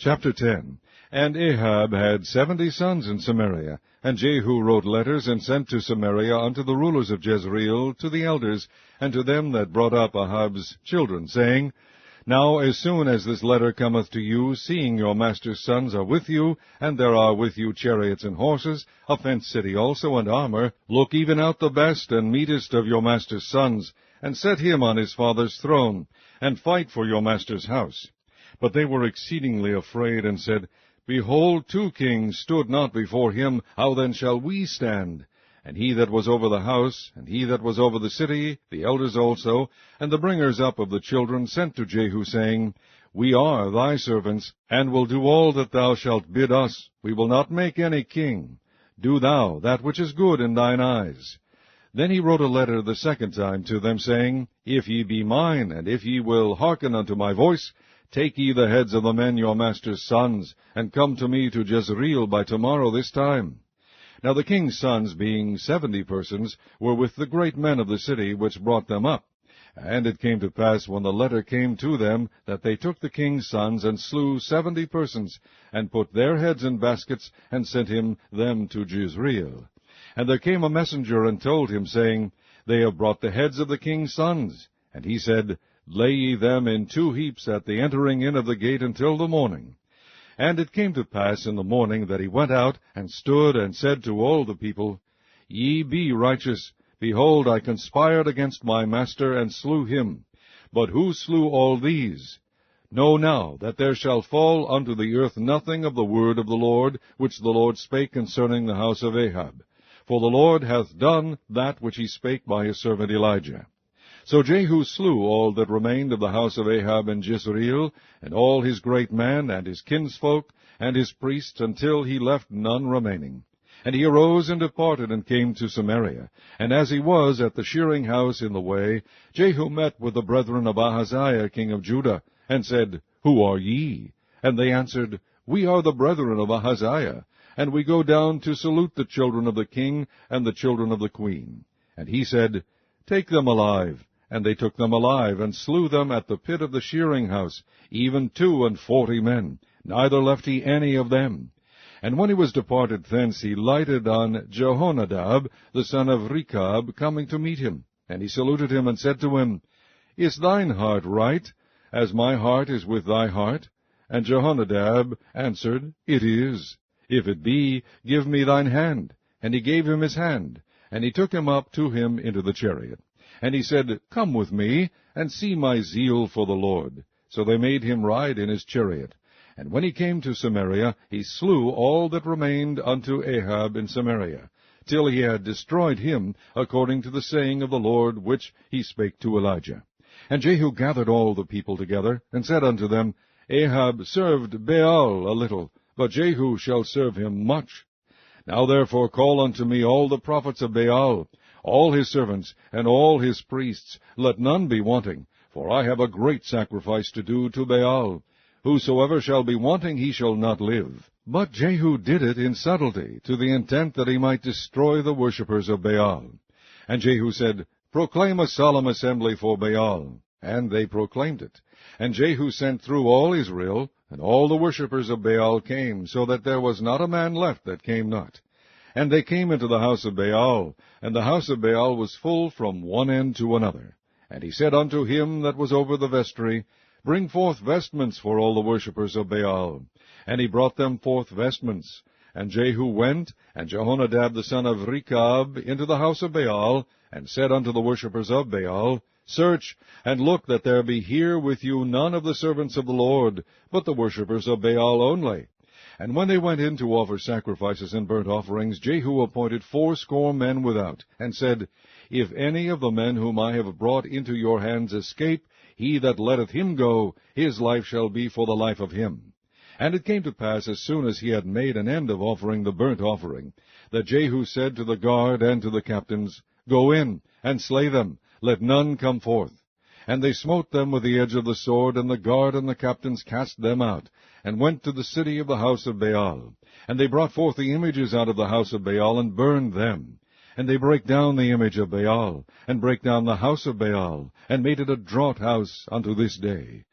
Chapter 10. And Ahab had 70 sons in Samaria, and Jehu wrote letters and sent to Samaria unto the rulers of Jezreel, to the elders, and to them that brought up Ahab's children, saying, Now as soon as this letter cometh to you, seeing your master's sons are with you, and there are with you chariots and horses, a fenced city also, and armor, look even out the best and meetest of your master's sons, and set him on his father's throne, and fight for your master's house. But they were exceedingly afraid, and said, Behold, 2 kings stood not before him, how then shall we stand? And he that was over the house, and he that was over the city, the elders also, and the bringers up of the children, sent to Jehu, saying, We are thy servants, and will do all that thou shalt bid us. We will not make any king. Do thou that which is good in thine eyes. Then he wrote a letter the second time to them, saying, If ye be mine, and if ye will hearken unto my voice, take ye the heads of the men your master's sons, and come to me to Jezreel by tomorrow this time. Now the king's sons, being 70 persons, were with the great men of the city, which brought them up. And it came to pass, when the letter came to them, that they took the king's sons, and slew 70 persons, and put their heads in baskets, and sent them to Jezreel. And there came a messenger, and told him, saying, They have brought the heads of the king's sons. And he said, Lay ye them in 2 heaps at the entering in of the gate until the morning. And it came to pass in the morning that he went out, and stood, and said to all the people, Ye be righteous. Behold, I conspired against my master, and slew him. But who slew all these? Know now that there shall fall unto the earth nothing of the word of the Lord, which the Lord spake concerning the house of Ahab. For the Lord hath done that which he spake by his servant Elijah. So Jehu slew all that remained of the house of Ahab in Jezreel, and all his great men, and his kinsfolk, and his priests, until he left none remaining. And he arose and departed, and came to Samaria. And as he was at the shearing house in the way, Jehu met with the brethren of Ahaziah king of Judah, and said, Who are ye? And they answered, We are the brethren of Ahaziah, and we go down to salute the children of the king and the children of the queen. And he said, Take them alive. And they took them alive, and slew them at the pit of the shearing house, even 42 men, neither left he any of them. And when he was departed thence, he lighted on Jehonadab, the son of Rechab, coming to meet him. And he saluted him, and said to him, Is thine heart right, as my heart is with thy heart? And Jehonadab answered, It is. If it be, give me thine hand. And he gave him his hand, and he took him up to him into the chariot. And he said, Come with me, and see my zeal for the Lord. So they made him ride in his chariot. And when he came to Samaria, he slew all that remained unto Ahab in Samaria, till he had destroyed him, according to the saying of the Lord, which he spake to Elijah. And Jehu gathered all the people together, and said unto them, Ahab served Baal a little, but Jehu shall serve him much. Now therefore call unto me all the prophets of Baal, all his servants, and all his priests, let none be wanting, for I have a great sacrifice to do to Baal. Whosoever shall be wanting, he shall not live. But Jehu did it in subtlety, to the intent that he might destroy the worshippers of Baal. And Jehu said, Proclaim a solemn assembly for Baal. And they proclaimed it. And Jehu sent through all Israel, and all the worshippers of Baal came, so that there was not a man left that came not. And they came into the house of Baal, and the house of Baal was full from one end to another. And he said unto him that was over the vestry, Bring forth vestments for all the worshippers of Baal. And he brought them forth vestments. And Jehu went, and Jehonadab the son of Rechab, into the house of Baal, and said unto the worshippers of Baal, Search, and look that there be here with you none of the servants of the Lord, but the worshippers of Baal only. And when they went in to offer sacrifices and burnt offerings, Jehu appointed 80 men without, and said, If any of the men whom I have brought into your hands escape, he that letteth him go, his life shall be for the life of him. And it came to pass, as soon as he had made an end of offering the burnt offering, that Jehu said to the guard and to the captains, Go in, and slay them, let none come forth. And they smote them with the edge of the sword, and the guard and the captains cast them out, and went to the city of the house of Baal. And they brought forth the images out of the house of Baal, and burned them. And they brake down the image of Baal, and brake down the house of Baal, and made it a draught house unto this day.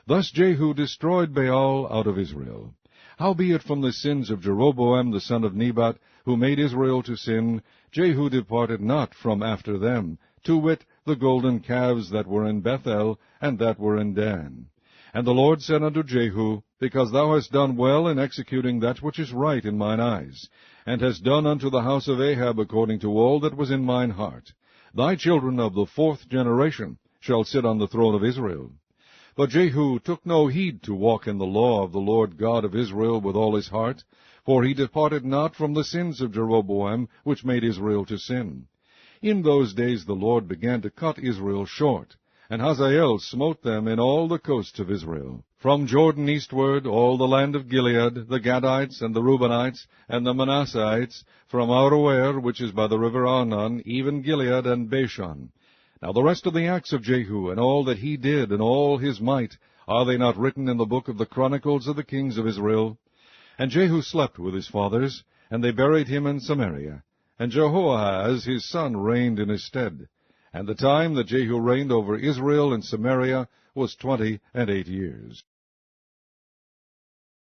Thus Jehu destroyed Baal out of Israel. Howbeit from the sins of Jeroboam the son of Nebat, who made Israel to sin, Jehu departed not from after them, to wit, the golden calves that were in Bethel, and that were in Dan. And the Lord said unto Jehu, Because thou hast done well in executing that which is right in mine eyes, and hast done unto the house of Ahab according to all that was in mine heart, thy children of the 4th generation shall sit on the throne of Israel. But Jehu took no heed to walk in the law of the Lord God of Israel with all his heart, for he departed not from the sins of Jeroboam, which made Israel to sin. In those days the Lord began to cut Israel short, and Hazael smote them in all the coasts of Israel. From Jordan eastward, all the land of Gilead, the Gadites, and the Reubenites, and the Manasseites, from Aroer, which is by the river Arnon, even Gilead and Bashan. Now the rest of the acts of Jehu, and all that he did, and all his might, are they not written in the book of the Chronicles of the kings of Israel? And Jehu slept with his fathers, and they buried him in Samaria. And Jehoahaz his son reigned in his stead. And the time that Jehu reigned over Israel in Samaria was 28 years.